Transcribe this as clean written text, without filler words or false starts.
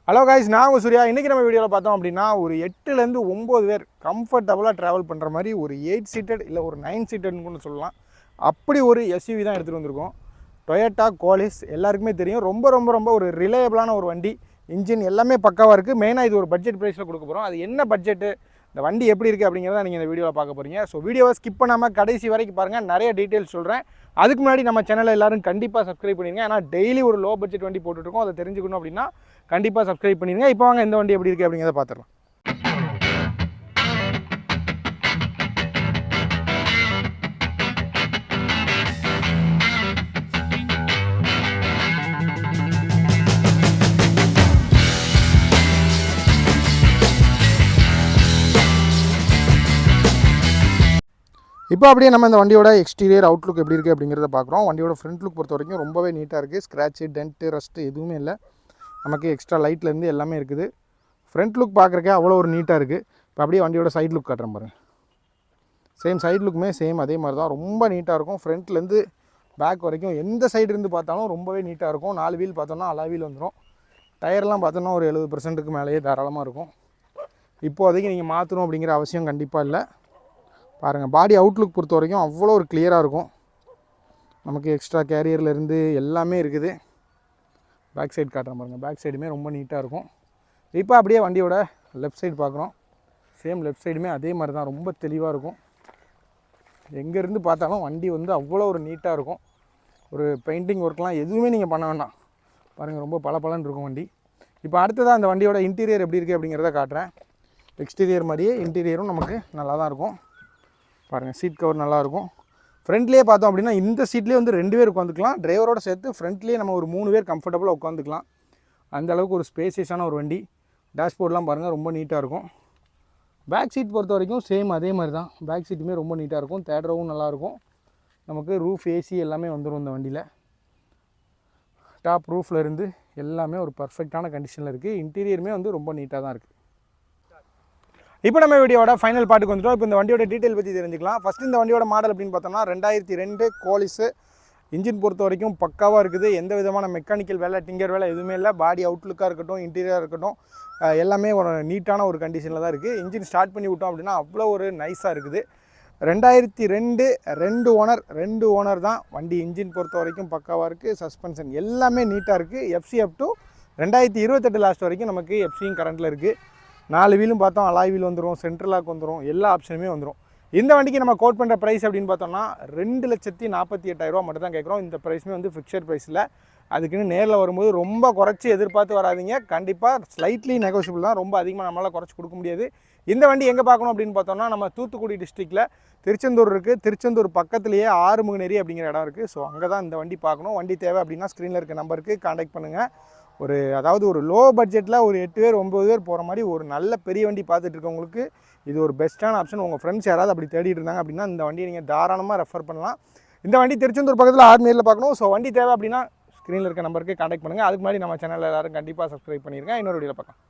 Hello guys, நான் உங்கள் சூர்யா. இன்றைக்கி நம்ம வீடியோவில் பார்த்தோம் அப்படின்னா ஒரு 8லேருந்து 9 பேர் கம்ஃபர்டபுளாக ட்ராவல் பண்ணுற மாதிரி ஒரு 8 சீட்டட் இல்லை ஒரு 9 சீட்டட்னு சொல்லலாம். அப்படி ஒரு எஸ்யூவி தான் எடுத்துகிட்டு வந்திருக்கோம். டொயோட்டா கோலிஸ் எல்லாருக்குமே தெரியும். ரொம்ப ரொம்ப ரொம்ப ஒரு ரிலையபிளான ஒரு வண்டி. இன்ஜின் எல்லாமே பக்காவாக இருக்குது. மெயினாக இது ஒரு பட்ஜெட் ப்ரைஸில் கொடுக்க போகிறோம். அது என்ன பட்ஜெட்டு, இந்த வண்டி எப்படி இருக்குது அப்படிங்கிறத நீங்கள் இந்த வீடியோவில் பார்க்க போகிறீங்க. ஸோ வீடியோவை ஸ்கிப் பண்ணாமல் கடைசி வரைக்கும் பாருங்கள். நிறைய டீட்டெயில்ஸ் சொல்கிறேன். அதுக்கு முன்னாடி நம்ம சேனலை எல்லாரும் கண்டிப்பாக சப்ஸ்கிரைப் பண்ணிடுங்க. ஏன்னா டெய்லி ஒரு லோ பட்ஜெட் வண்டி போட்டுருக்கோம். அதை தெரிஞ்சுக்கணும் அப்படின்னா கண்டிப்பாக சப்ஸ்கிரைப் பண்ணிடுங்க. இப்போ வாங்க இந்த வண்டி எப்படி இருக்குது அப்படிங்கிறத பார்த்துடலாம். இப்போ அப்படியே நம்ம இந்த வண்டியோட எக்ஸ்டீரியர் அவுட்லுக் எப்படி இருக்குது அப்படிங்கிறத பார்க்குறோம். வண்டியோட ஃப்ரண்ட் லுக் பொறுத்த வரைக்கும் ரொம்பவே நீட்டாக இருக்குது. ஸ்க்ராட்சு, டென்ட்டு, ரஸ்ட்டு எதுவுமே இல்லை. நமக்கு எக்ஸ்ட்ரா லைட்லேருந்து எல்லாமே இருக்குது. ஃப்ரண்ட் லுக் பார்க்குறக்கே அவ்வளோ ஒரு நீட்டாக இருக்குது. இப்போ அப்படியே வண்டியோட சைட் லுக் காட்டுறேன் பாருங்கள். சேம் சைட் லுக்குமே சேம் அதே மாதிரி தான், ரொம்ப நீட்டாக இருக்கும். ஃப்ரண்ட்லேருந்து பேக் வரைக்கும் எந்த சைடு இருந்து பார்த்தாலும் ரொம்பவே நீட்டாக இருக்கும். 4 வீல் பார்த்தோம்னா அலா வீல் வந்துடும். டயர்லாம் பார்த்தோன்னா ஒரு 70%க்கு மேலேயே தாராளமாக இருக்கும். இப்போதைக்கு நீங்கள் மாற்றணும் அப்படிங்கிற அவசியம் கண்டிப்பாக இல்லை. பாருங்கள், பாடி அவுட்லுக் பொறுத்த வரைக்கும் அவ்வளோ ஒரு கிளியராக இருக்கும். நமக்கு எக்ஸ்ட்ரா கேரியர்லேருந்து எல்லாமே இருக்குது. பேக் சைடு காட்டுறேன் பாருங்கள். பேக் சைடுமே ரொம்ப நீட்டாக இருக்கும். இப்போ அப்படியே வண்டியோட லெஃப்ட் சைடு பார்க்குறோம். சேம் லெஃப்ட் சைடுமே அதே மாதிரி தான், ரொம்ப தெளிவாக இருக்கும். எங்கேருந்து பார்த்தாலும் வண்டி வந்து அவ்வளோ ஒரு நீட்டாக இருக்கும். ஒரு பெயிண்டிங் ஒர்க்லாம் எதுவுமே நீங்கள் பண்ண வேண்டாம். பாருங்கள், ரொம்ப பளபளன்னு இருக்கும் வண்டி. இப்போ அடுத்ததாக அந்த வண்டியோட இன்டீரியர் எப்படி இருக்குது அப்படிங்கிறத காட்டுறேன். எக்ஸ்டீரியர் மாதிரியே இன்டீரியரும் நமக்கு நல்லா தான் இருக்கும். பாருங்கள், சீட் கவர் நல்லாயிருக்கும். ஃப்ரண்ட்லேயே பார்த்தோம் அப்படின்னா இந்த சீட்லேயே வந்து 2 பேர் உட்காந்துக்கலாம். டிரைவரோட சேர்த்து ஃப்ரண்ட்லேயே நம்ம ஒரு 3 பேர் கம்ஃபர்டபுளாக உட்காந்துக்கலாம். அந்தளவுக்கு ஒரு ஸ்பேசியஸான ஒரு வண்டி. டேஷ்போர்ட்லாம் பாருங்கள், ரொம்ப நீட்டாக இருக்கும். பேக் சீட் பொறுத்த வரைக்கும் சேம் அதே மாதிரி தான். பேக் சீட்டுமே ரொம்ப நீட்டாக இருக்கும். தேர்ட் ரோவும் நல்லாயிருக்கும். நமக்கு ரூஃப், ஏசி எல்லாமே வந்துடும் இந்த வண்டியில். டாப் ரூஃபில் இருந்து எல்லாமே ஒரு பர்ஃபெக்டான கண்டிஷனில் இருக்குது. இன்டீரியருமே வந்து ரொம்ப நீட்டாக தான் இருக்குது. இப்போ நம்ம வீடியோட ஃபைனல் பார்ட்டுக்கு வந்துட்டோம். இப்போ இந்த வண்டியோட டீட்டெயில் பற்றி தெரிஞ்சுக்கலாம். ஃபஸ்ட்டு இந்த வண்டியோட மாடல் அப்படின்னு பார்த்தோம்னா 2002 கோலிஸு. இன்ஜின் பொறுத்த வரைக்கும் பக்காவாக இருக்குது. எந்த விதமான மெக்கானிக்கல் வேலை, டிங்கர் வேலை எதுவுமே இல்லை. பாடி அவுட்லுக்காக இருக்கட்டும், இன்டீரியராக இருக்கட்டும், எல்லாமே ஒரு நீட்டான ஒரு கண்டிஷனில் தான் இருக்குது. இன்ஜின் ஸ்டார்ட் பண்ணி விட்டோம் அப்படின்னா அவ்வளோ ஒரு நைஸாக இருக்குது. 2002 2 ஓனர் தான் வண்டி. இன்ஜின் பொறுத்த வரைக்கும் பக்காவாக இருக்குது. சஸ்பென்ஷன் எல்லாமே நீட்டாக இருக்குது. எஃப்சி அப் டு 2028 லாஸ்ட் வரைக்கும் நமக்கு எஃப்சியும் கரண்ட்டில் இருக்குது. 4 வீலும் பார்த்தோம், அலாய் வீல் வந்துடும், சென்ட்ரல் லாக் வந்துடும், எல்லா ஆப்ஷனுமே வந்துடும். இந்த வண்டிக்கு நம்ம கோட் பண்ணுற ப்ரைஸ் அப்படின்னு பார்த்தோம்னா 2,48,000 மட்டும் தான் கேட்குறோம். இந்த ப்ரைஸுமே வந்து ஃபிக்ஸட் ப்ரைஸ் இல்லை. அதுக்குன்னு நேரில் வரும்போது ரொம்ப குறைச்சி எதிர்பார்த்து வராதிங்க. கண்டிப்பாக ஸ்லைட்லி நெகோஷியபிள் தான். ரொம்ப அதிகமாக நம்மளால் குறைச்சி கொடுக்க முடியாது. இந்த வண்டி எங்கே பார்க்கணும் அப்படின்னு பார்த்தோம்னா நம்ம தூத்துக்குடி டிஸ்ட்ரிக்டில் திருச்செந்தூர் இருக்குது. திருச்செந்தூர் பக்கத்துலேயே ஆறுமுகநேரி அப்படிங்கிற இடம் இருக்குது. ஸோ அங்கே தான் இந்த வண்டி பார்க்கணும். வண்டி தேவை அப்படின்னா ஸ்க்ரீனில் இருக்க நம்பருக்கு கான்டாக்ட் பண்ணுங்கள். அதாவது ஒரு லோ பட்ஜெட்டில் ஒரு 8 பேர் 9 பேர் போகிற மாதிரி ஒரு நல்ல பெரிய வண்டி பார்த்துட்டு இருக்கவங்களுக்கு இது ஒரு பெஸ்ட்டான ஆப்ஷன். உங்கள் ஃப்ரெண்ட்ஸ் யாராவது அப்படி தேடிட்டு இருந்தாங்க அப்படின்னா இந்த வண்டியை நீங்கள் தாராளமாக ரெஃபர் பண்ணலாம். இந்த வண்டி திருச்செந்தூர் பக்கத்தில் ஆறுமுகநேரியில் பார்க்கணும். ஸோ வண்டி தேவை அப்படின்னா ஸ்க்ரீனில் இருக்க நம்பருக்கு கான்டாக்ட் பண்ணுங்கள். அதுக்கு முன்னாடி நம்ம சேனலில் எல்லோரும் கண்டிப்பாக சப்ஸ்கிரைப் பண்ணிடுங்க. இன்னொரு வீடியோவில் பார்க்கலாம்.